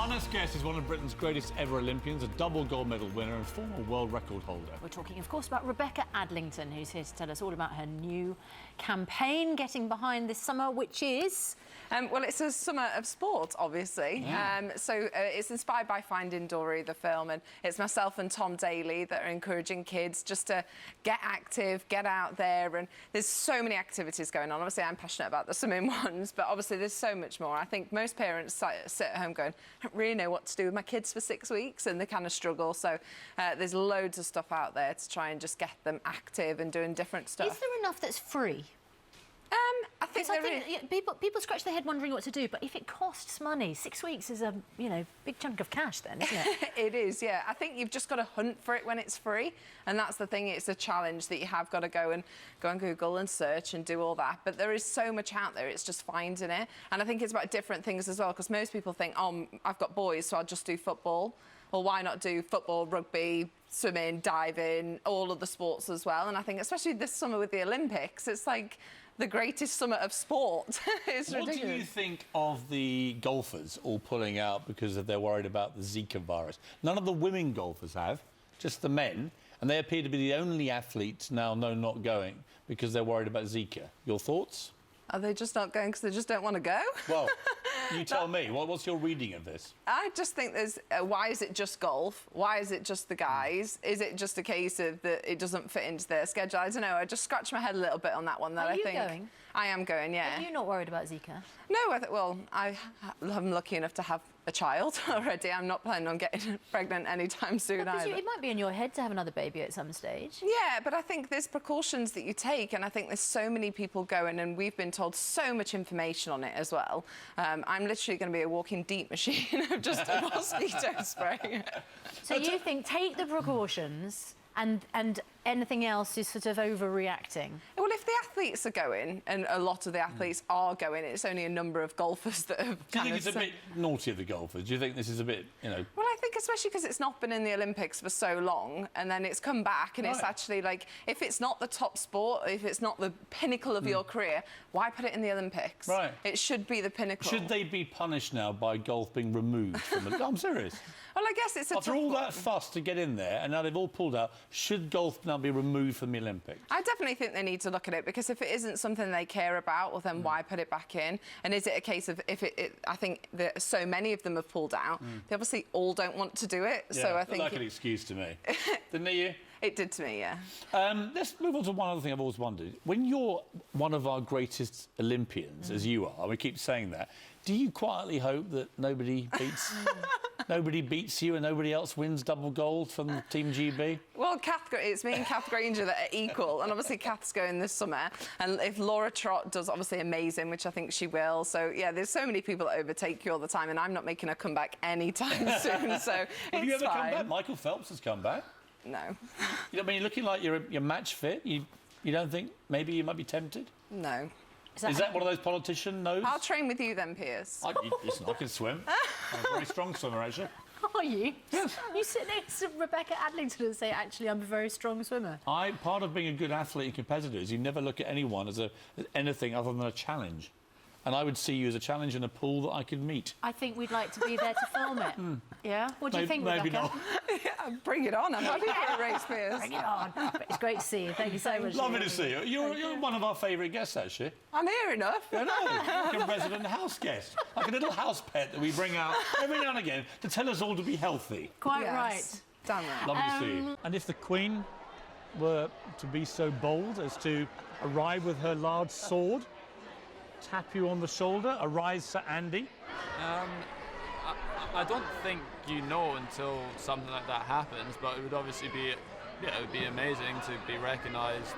next guest is one of Britain's greatest ever Olympians, a double gold medal winner and former world record holder. We're talking, of course, about Rebecca Adlington, who's here to tell us all about her new campaign getting behind this summer, which is... well, it's a summer of sport, obviously. Yeah. It's inspired by Finding Dory, the film, and it's myself and Tom Daly that are encouraging kids just to get active, get out there, and there's so many activities going on. Obviously, I'm passionate about the swimming ones, but obviously there's so much more. I think most parents sit at home going, I don't really know what to do with my kids for 6 weeks, and they kind of struggle. So there's loads of stuff out there to try and just get them active and doing different stuff. Is there enough that's free? I think there is. Yeah, people scratch their head wondering what to do, but if it costs money, 6 weeks is a big chunk of cash then, isn't it? It is, yeah. I think you've just got to hunt for it when it's free, and that's the thing. It's a challenge that you have got to go on Google and search and do all that. But there is so much out there. It's just finding it, and I think it's about different things as well. Because most people think, oh, I've got boys, so I'll just do football. Well, why not do football, rugby, swimming, diving, all of the sports as well? And I think, especially this summer with the Olympics, it's like the greatest summer of sport. It's ridiculous. What do you think of the golfers all pulling out because they're worried about the Zika virus? None of the women golfers have, just the men, and they appear to be the only athletes now not going because they're worried about Zika. Your thoughts? Are they just not going because they just don't want to go? Well, you tell me. What's your reading of this? I just think there's... why is it just golf? Why is it just the guys? Is it just a case of that it doesn't fit into their schedule? I don't know. I just scratched my head a little bit on that one. Are you going? I am going, yeah. Are you not worried about Zika? No, I'm lucky enough to have a child already. I'm not planning on getting pregnant anytime soon either. It might be in your head to have another baby at some stage. Yeah, but I think there's precautions that you take, and I think there's so many people going, and we've been told so much information on it as well. I'm literally going to be a walking deep machine of just a mosquito spray. So you think take the precautions and anything else is sort of overreacting? Well, if the athletes are going, and a lot of the athletes are going, it's only a number of golfers that have Do you think it's a bit naughty of the golfers? Do you think this is a bit, Well, I think especially because it's not been in the Olympics for so long, and then it's come back, and it's actually like, if it's not the top sport, if it's not the pinnacle of your career, why put it in the Olympics? Right. It should be the pinnacle. Should they be punished now by golf being removed from the... I'm serious. Well, I guess it's a After all that fuss to get in there, and now they've all pulled out, should golf now be removed from the Olympics? I definitely think they need to look at it, because if it isn't something they care about, well, then why put it back in? And is it a case of I think that so many of them have pulled out, they obviously all don't want to do it. Yeah, so I think like an excuse to me. Didn't it, you? It did to me, yeah. Let's move on to one other thing I've always wondered. When you're one of our greatest Olympians, as you are, we keep saying that, do you quietly hope that nobody beats you and nobody else wins double gold from Team GB? Well, it's me and Kath Granger that are equal, and obviously Kath's going this summer. And if Laura Trott does obviously amazing, which I think she will, so yeah, there's so many people that overtake you all the time, and I'm not making a comeback anytime soon, so Have you ever fine. come back? Michael Phelps has come back. No. I mean, you're looking like you're match fit. You don't think maybe you might be tempted? No. Is that one of those politician no's? I'll train with you then, Piers. Listen, I can swim. I'm a very strong swimmer, actually. Are you? Yes. You sit next to Rebecca Adlington and say, actually, I'm a very strong swimmer. Part of being a good athlete and competitor is you never look at anyone as anything other than a challenge. And I would see you as a challenge in a pool that I could meet. I think we'd like to be there to film it. Yeah? What do you think, Maybe Rebecca? not. Yeah, bring it on. I'm happy for a race, Piers. Bring it on. But it's great to see you. Thank you so much. Lovely to see you. You're one of our favourite guests, actually. I'm here enough. I know, like a resident house guest. Like a little house pet that we bring out every now and again to tell us all to be healthy. Quite Yes. right. Damn right. Lovely to see you. And if the Queen were to be so bold as to arrive with her large sword, tap you on the shoulder, arise Sir Andy? I don't think you know until something like that happens, but it would obviously be, it would be amazing to be recognised